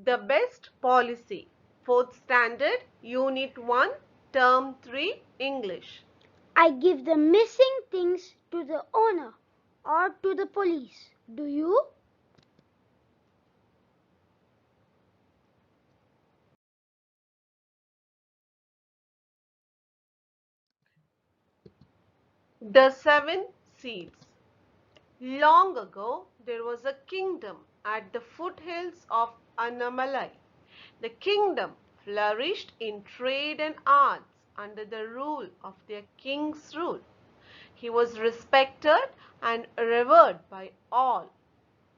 The Best Policy, 4th Standard, Unit 1, Term 3, English. I give the missing things to the owner or to the police. Do you? The 7 Seeds. Long ago, there was a kingdom at the foothills of Annamalai. The kingdom flourished in trade and arts under the rule of their king's rule. He was respected and revered by all.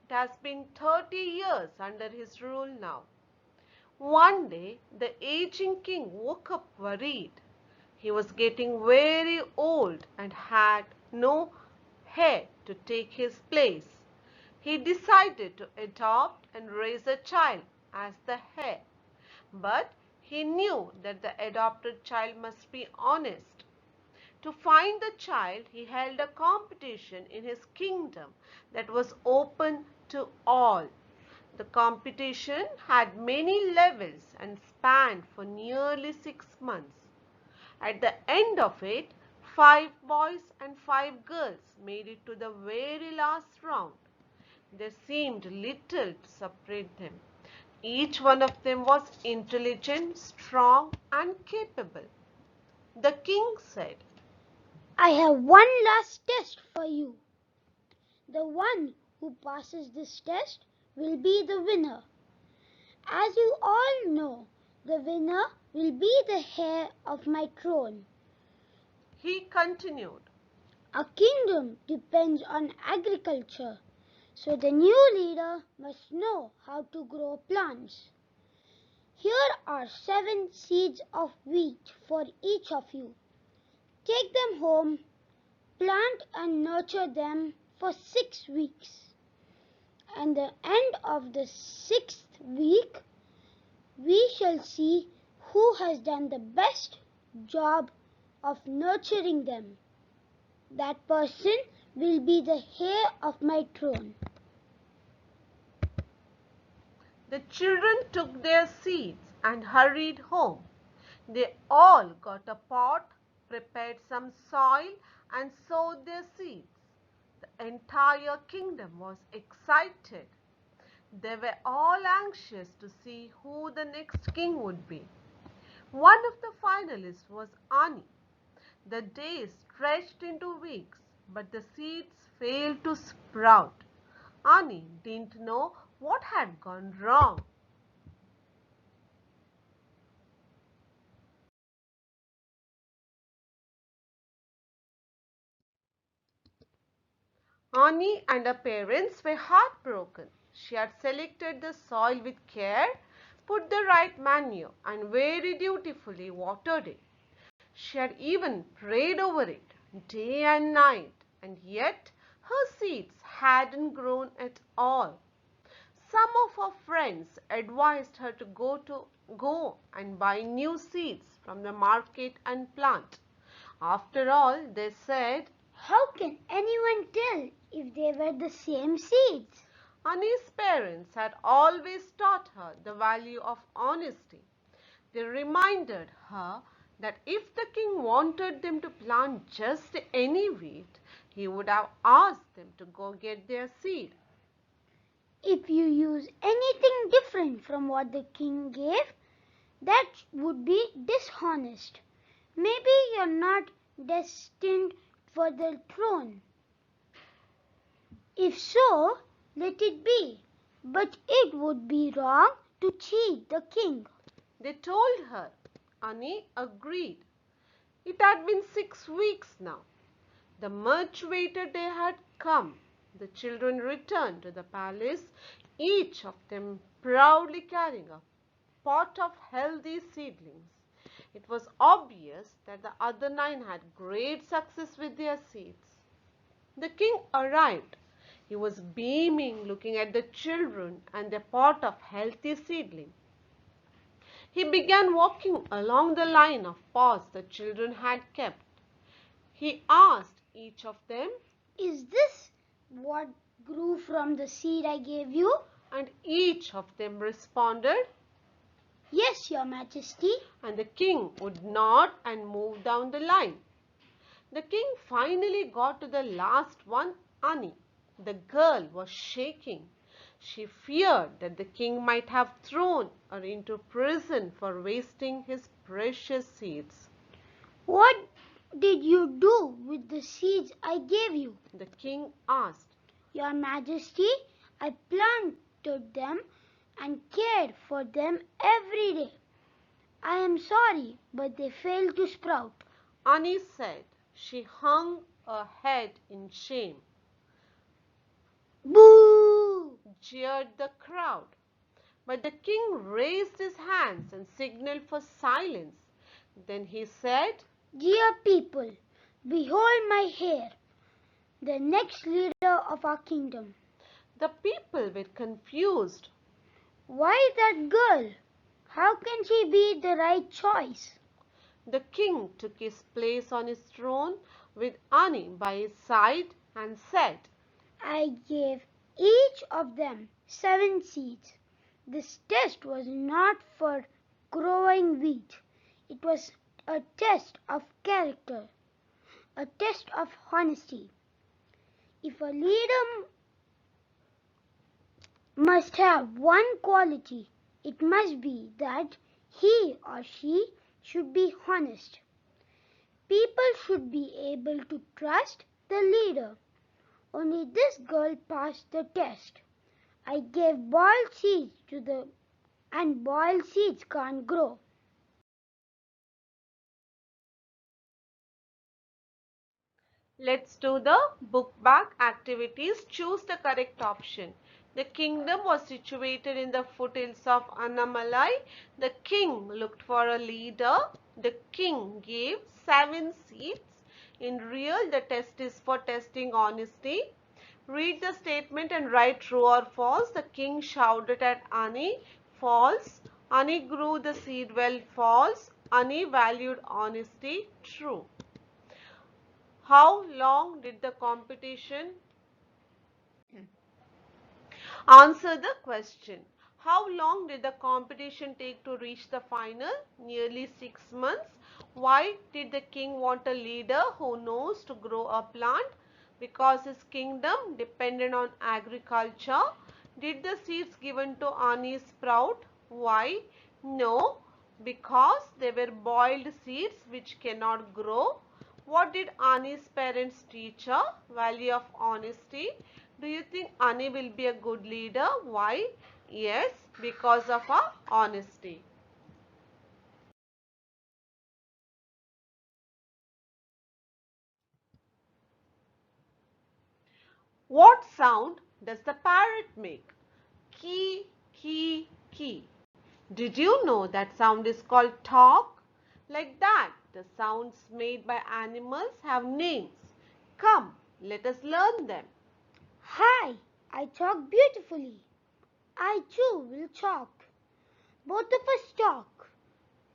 It has been 30 years under his rule now. One day, the aging king woke up worried. He was getting very old and had no heir to take his place. He decided to adopt and raise a child as the heir. But he knew that the adopted child must be honest. To find the child, he held a competition in his kingdom that was open to all. The competition had many levels and spanned for nearly 6 months. At the end of it, 5 boys and 5 girls made it to the very last round. There seemed little to separate them. Each one of them was intelligent, strong, and capable. The king said, I have one last test for you. The one who passes this test will be the winner. As you all know, the winner will be the heir of my throne. He continued, A kingdom depends on agriculture, so the new leader must know how to grow plants. Here are 7 seeds of wheat for each of you. Take them home, plant and nurture them for 6 weeks. At the end of the 6th week, we shall see who has done the best job of nurturing them. That person will be the heir of my throne. The children took their seeds and hurried home. They all got a pot, prepared some soil, and sowed their seeds. The entire kingdom was excited. They were all anxious to see who the next king would be. One of the finalists was Ani. The days stretched into weeks, but the seeds failed to sprout. Ani didn't know what had gone wrong. Ani and her parents were heartbroken. She had selected the soil with care, put the right manure, and very dutifully watered it. She had even prayed over it day and night, and yet her seeds hadn't grown at all. Some of her friends advised her to go and buy new seeds from the market and plant. After all, they said, How can anyone tell if they were the same seeds? Ani's parents had always taught her the value of honesty. They reminded her that if the king wanted them to plant just any wheat, he would have asked them to go get their seed. If you use anything different from what the king gave, that would be dishonest. Maybe you're not destined for the throne. If so, let it be. But it would be wrong to cheat the king. They told her. Ani agreed. It had been 6 weeks now. The much awaited day had come. The children returned to the palace, each of them proudly carrying a pot of healthy seedlings. It was obvious that the other 9 had great success with their seeds. The king arrived. He was beaming, looking at the children and the pot of healthy seedling. He began walking along the line of pots the children had kept. He asked each of them, Is this what grew from the seed I gave you? And each of them responded, Yes, Your Majesty. and the king would nod and move down the line. The king finally got to the last one, Ani. The girl was shaking. She feared that the king might have thrown her into prison for wasting his precious seeds. What did you do with the seeds I gave you? The king asked. Your Majesty, I planted them and cared for them every day. I am sorry, but they failed to sprout. Ani said. She hung her head in shame. Boo! Jeered the crowd. But the king raised his hands and signaled for silence. Then he said, Dear people, behold my heir, the next leader of our kingdom. The people were confused. Why that girl? How can she be the right choice? The king took his place on his throne with Ani by his side and said, I gave each of them 7 seeds. This test was not for growing wheat. It was a test of character, a test of honesty. If a leader must have one quality, it must be that he or she should be honest. People should be able to trust the leader. Only this girl passed the test. I gave boiled seeds and boiled seeds can't grow. Let's do the book back activities. Choose the correct option. The kingdom was situated in the foothills of Annamalai. The king looked for a leader. The king gave 7 seats. In real, the test is for testing honesty. Read the statement and write true or false. The king shouted at Ani. False. Ani grew the seed well. False. Ani valued honesty. True. How long did the competition? Answer the question. How long did the competition take to reach the final? Nearly 6 months. Why did the king want a leader who knows to grow a plant? Because his kingdom depended on agriculture. Did the seeds given to Ani sprout? Why? No, because they were boiled seeds which cannot grow. What did Ani's parents teach her? Value of honesty. Do you think Ani will be a good leader? Why? Yes, because of her honesty. What sound does the parrot make? Kee, kee, kee. Did you know that sound is called talk? Like that, the sounds made by animals have names. Come, let us learn them. Hi, I talk beautifully. I too will talk. Both of us talk.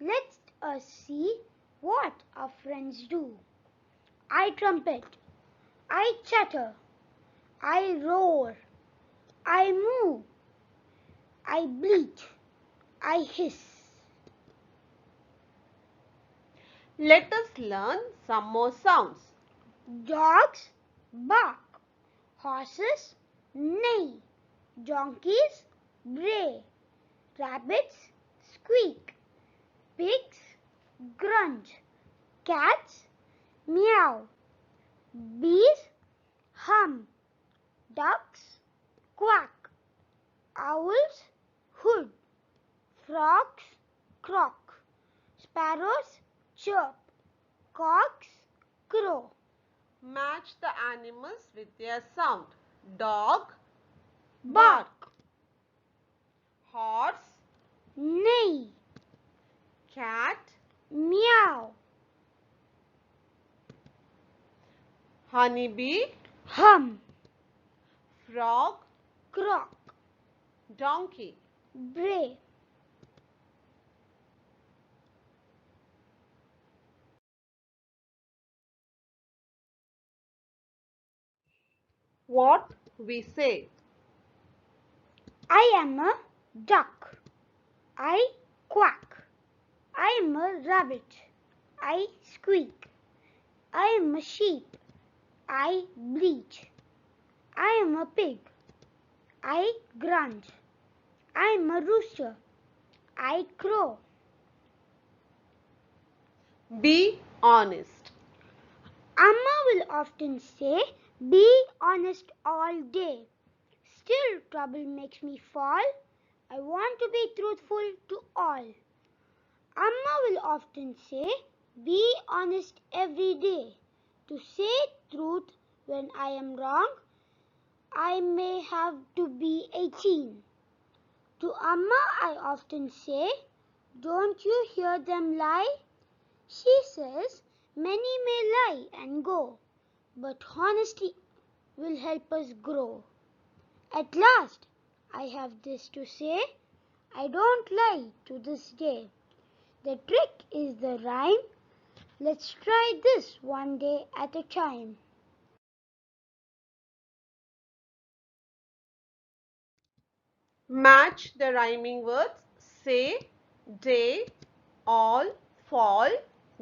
Let us see what our friends do. I trumpet. I chatter. I roar. I moo. I bleat. I hiss. Let us learn some more sounds. Dogs bark. Horses neigh. Donkeys bray. Rabbits squeak. Pigs grunt. Cats meow. Bees hum. Ducks quack. Owls hoot. Frogs croak. Sparrows chirp. Cocks crow. Match the animals with their sound. Dog, Bark. horse, Neigh. cat, Meow. honeybee, Hum. frog, Croak. donkey. Bray. What we say. I am a duck. I quack. I am a rabbit. I squeak. I am a sheep. I bleat. I am a pig. I grunt. I am a rooster. I crow. Be honest. Amma will often say, be honest all day. Still, trouble makes me fall. I want to be truthful to all. Amma will often say, be honest every day. To say truth when I am wrong, I may have to be 18. To Amma I often say, don't you hear them lie? She says, many may lie and go, but honesty will help us grow. At last, I have this to say, I don't lie to this day. The trick is the rhyme. Let's try this one day at a time. Match the rhyming words. Say, day, all, fall,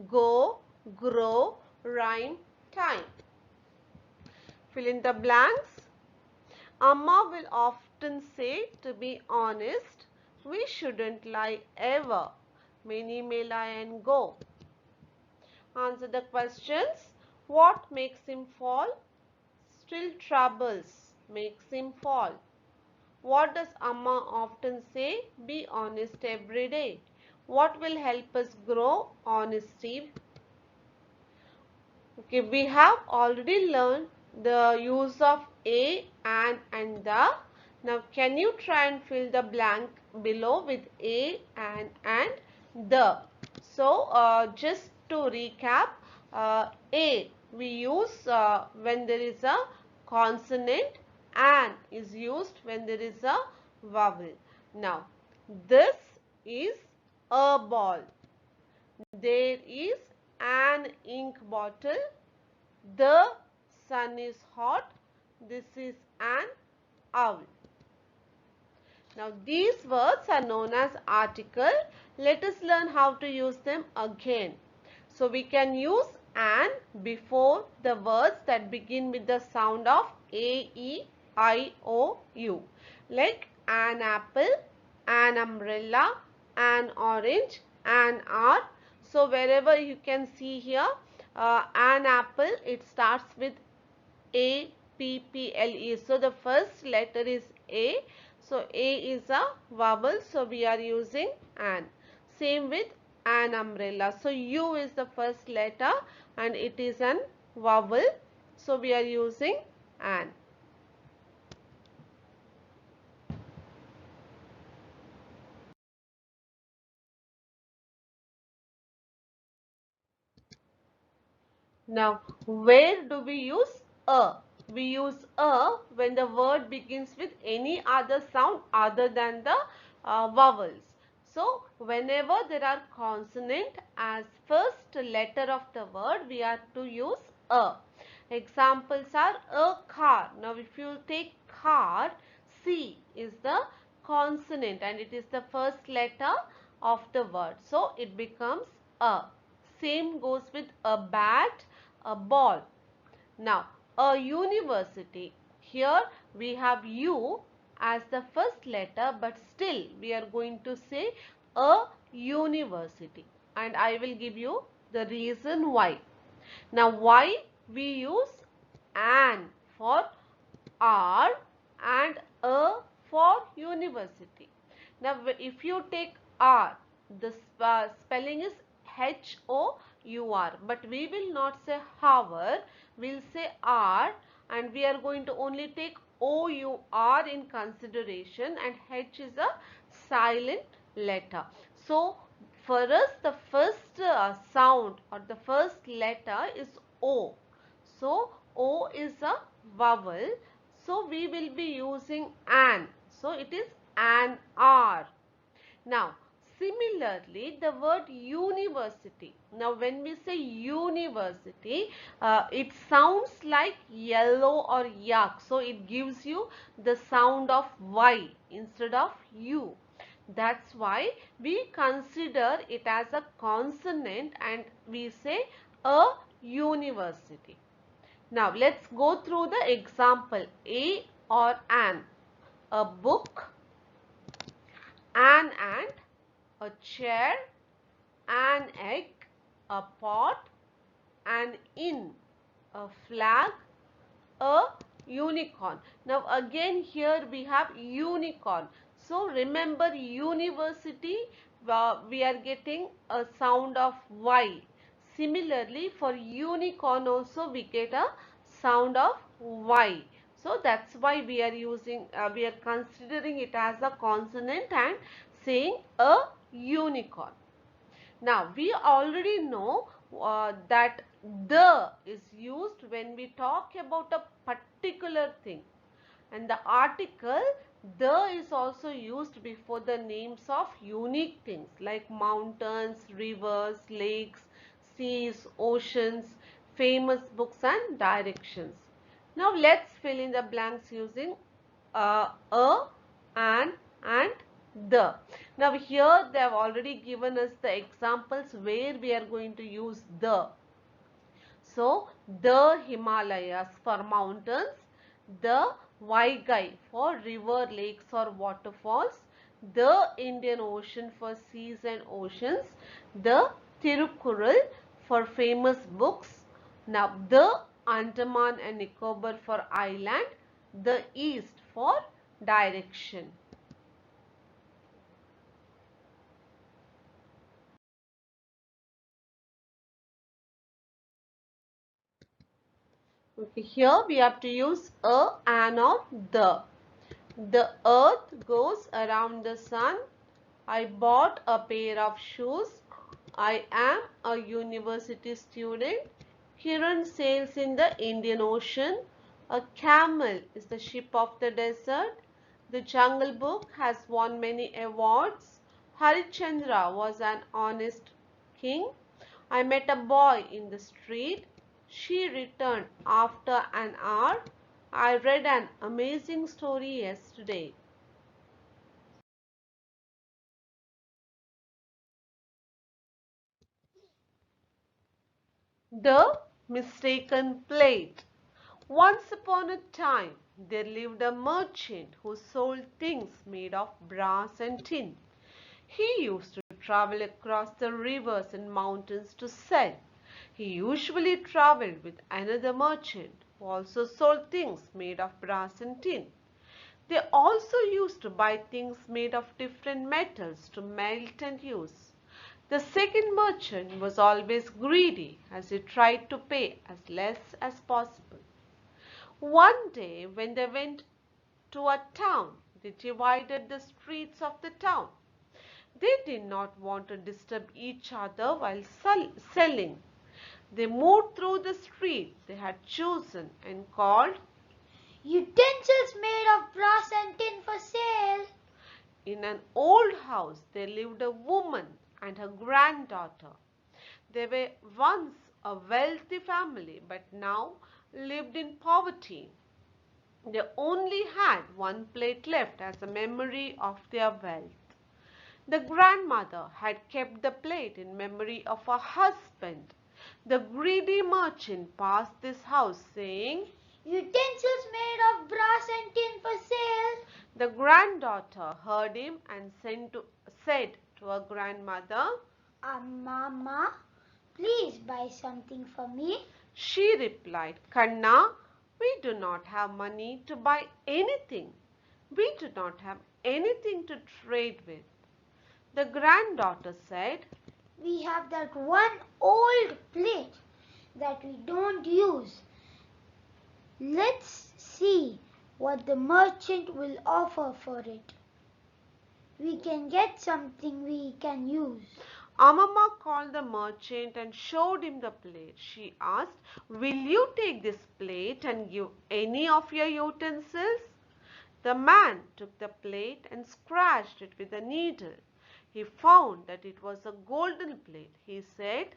go, grow, rhyme, time. Fill in the blanks. Amma will often say, to be honest, we shouldn't lie ever. Many may lie and go. Answer the questions. What makes him fall? Still troubles makes him fall. What does Amma often say? Be honest every day. What will help us grow? Honesty. Okay, we have already learned the use of a, and the. Now, can you try and fill the blank below with a, and the? So, just to recap, a we use when there is a consonant, and is used when there is a vowel. Now, this is a ball. There is an ink bottle. The sun is hot. This is an owl. Now these words are known as article. Let us learn how to use them again. So we can use an before the words that begin with the sound of A, E, I, O, U. Like an apple, an umbrella, an orange, an R. So wherever you can see here, an apple, it starts with A, P, P, L, E. So the first letter is A. So A is a vowel. So we are using an. Same with an umbrella. So U is the first letter and it is an vowel. So we are using an. Now, where do we use a? We use a when the word begins with any other sound other than the vowels. So, whenever there are consonant as first letter of the word, we are to use a. Examples are a car. Now, if you take car, C is the consonant and it is the first letter of the word. So, it becomes a. Same goes with a bat, a ball. Now, a university. Here we have U as the first letter, but still we are going to say a university. And I will give you the reason why. Now, why we use an for R and a for university. Now, if you take R, the spelling is H-O-U-R, but we will not say hour, we will say R, and we are going to only take O-U-R in consideration, and H is a silent letter. So, for us the first sound or the first letter is O. So, O is a vowel. So, we will be using an. So, it is an R. Now, similarly, the word university. Now, when we say university, it sounds like yellow or yak. So, it gives you the sound of Y. instead of U. That's why we consider it as a consonant and we say a university. Now let's go through the example. A or an. A book, an ant, a chair, an egg, a pot, an inn, a flag, a unicorn. Now again here we have unicorn. So remember university, we are getting a sound of Y. Similarly for unicorn also we get a sound of Y. So that's why we are using, we are considering it as a consonant and saying a unicorn. Now we already know that the is used when we talk about a particular thing, and the article the is also used before the names of unique things like mountains, rivers, lakes, seas, oceans, famous books and directions. Now let's fill in the blanks using a, an and the. Now here they have already given us the examples where we are going to use the. So the Himalayas for mountains, the Vaigai for river, lakes or waterfalls, the Indian Ocean for seas and oceans, the Tirukkural for famous books. Now the Andaman and Nicobar for island, the east for direction. Okay, here we have to use a, an or the. The earth goes around the sun. I bought a pair of shoes. I am a university student. Kiran sails in the Indian Ocean. A camel is the ship of the desert. The Jungle Book has won many awards. Harichandra was an honest king. I met a boy in the street. She returned after an hour. I read an amazing story yesterday. The mistaken plate. Once upon a time, there lived a merchant who sold things made of brass and tin. He used to travel across the rivers and mountains to sell. He usually traveled with another merchant who also sold things made of brass and tin. They also used to buy things made of different metals to melt and use. The second merchant was always greedy as he tried to pay as less as possible. One day when they went to a town, they divided the streets of the town. They did not want to disturb each other while selling. They moved through the street they had chosen and called, "Utensils made of brass and tin for sale." In an old house there lived a woman and her granddaughter. They were once a wealthy family but now lived in poverty. They only had one plate left as a memory of their wealth. The grandmother had kept the plate in memory of her husband. The greedy merchant passed this house saying, "Utensils made of brass and tin for sale." The granddaughter heard him and said to her grandmother, "Mama, please buy something for me." She replied, Kanna, we do not have money to buy anything. We do not have anything to trade with. The granddaughter said, "We have that one old plate that we don't use. Let's see what the merchant will offer for it. We can get something we can use." Amama called the merchant and showed him the plate. She asked, Will you take this plate and give any of your utensils? The man took the plate and scratched it with a needle. He found that it was a golden plate. He said,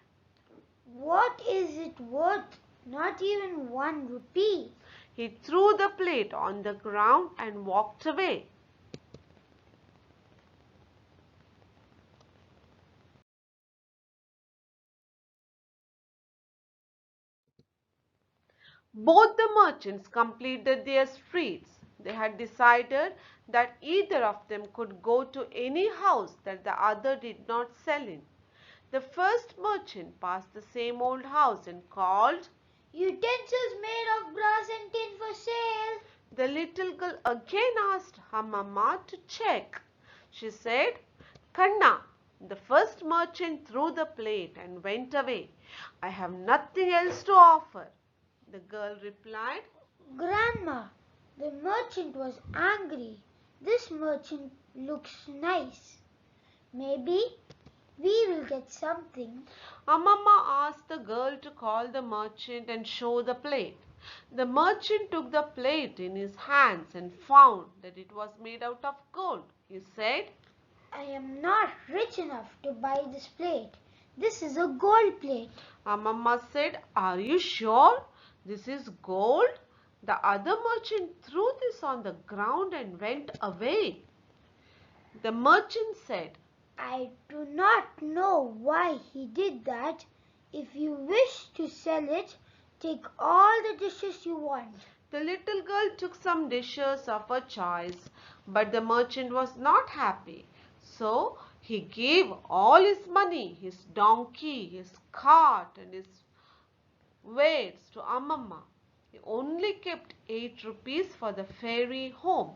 "What is it worth? Not even 1 rupee." He threw the plate on the ground and walked away. Both the merchants completed their streets. They had decided that either of them could go to any house that the other did not sell in. The first merchant passed the same old house and called, "Utensils made of brass and tin for sale." The little girl again asked her mamma to check. She said, Kanna. The first merchant threw the plate and went away. I have nothing else to offer. The girl replied, "Grandma, the merchant was angry. This merchant looks nice. Maybe we will get something." Amama asked the girl to call the merchant and show the plate. The merchant took the plate in his hands and found that it was made out of gold. He said, "I am not rich enough to buy this plate. This is a gold plate." Amama said, Are you sure this is gold? The other merchant threw this on the ground and went away. The merchant said, "I do not know why he did that. If you wish to sell it, take all the dishes you want." The little girl took some dishes of her choice, but the merchant was not happy. So he gave all his money, his donkey, his cart, and his wares to Amama. He only kept 8 rupees for the ferry home.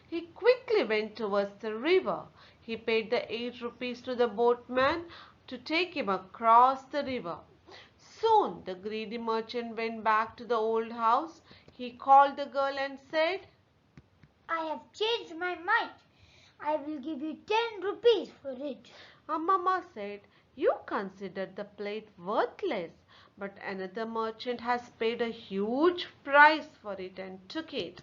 He quickly went towards the river. He paid the 8 rupees to the boatman to take him across the river. Soon the greedy merchant went back to the old house. He called the girl and said, "I have changed my mind. I will give you 10 rupees for it." Amama said, You considered the plate worthless, but another merchant has paid a huge price for it and took it.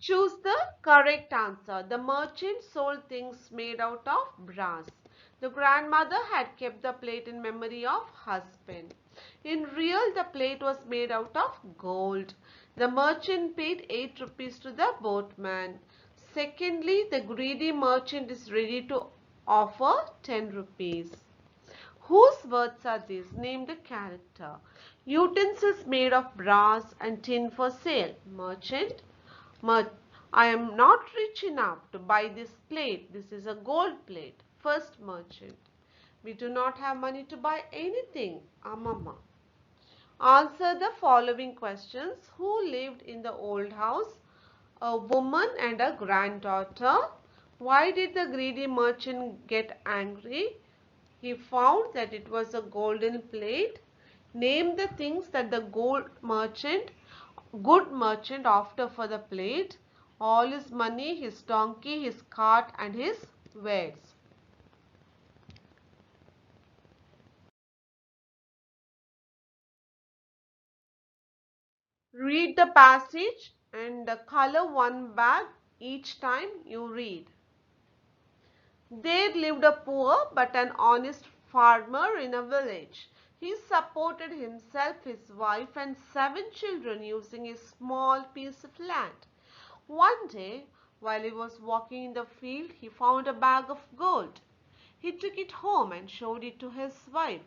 Choose the correct answer. The merchant sold things made out of brass. The grandmother had kept the plate in memory of husband. In real, the plate was made out of gold. The merchant paid 8 rupees to the boatman. Secondly, the greedy merchant is ready to offer 10 rupees. Whose words are these? Name the character. Utensils made of brass and tin for sale. Merchant. Mer I am not rich enough to buy this plate. This is a gold plate. First merchant. We do not have money to buy anything. Amama. Answer the following questions. Who lived in the old house? A woman and a granddaughter. Why did the greedy merchant get angry? He found that it was a golden plate. Name the things that the good merchant offered for the plate. All his money, his donkey, his cart and his wares. Read the passage and color one bag each time you read. There lived a poor but an honest farmer in a village. He supported himself, his wife and 7 children using a small piece of land. One day, while he was walking in the field, he found a bag of gold. He took it home and showed it to his wife.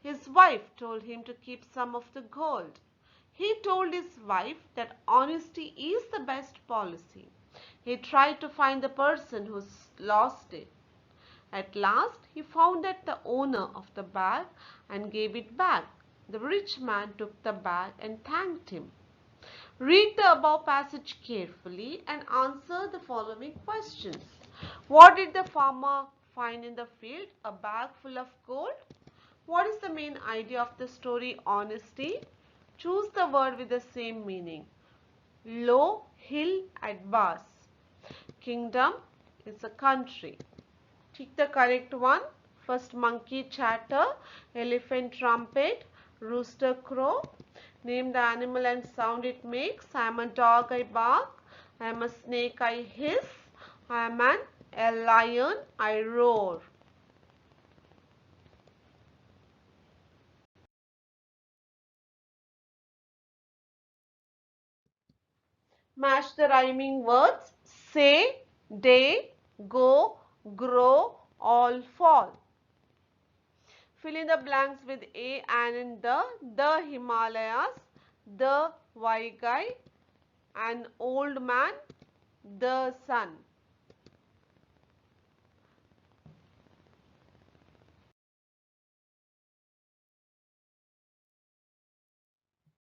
His wife told him to keep some of the gold. He told his wife that honesty is the best policy. He tried to find the person who lost it. At last he found that the owner of the bag and gave it back. The rich man took the bag and thanked him. Read the above passage carefully and answer the following questions. What did the farmer find in the field? A bag full of gold. What is the main idea of the story honesty? Choose the word with the same meaning. Low, hill, advance. Kingdom is a country. Pick the correct one. First monkey chatter, elephant trumpet, rooster crow. Name the animal and sound it makes. I am a dog, I bark. I am a snake, I hiss. I am a lion, I roar. Match the rhyming words. Say, day, go, grow, all fall. Fill in the blanks with A and the Himalayas, the Vaigai, an old man, the sun.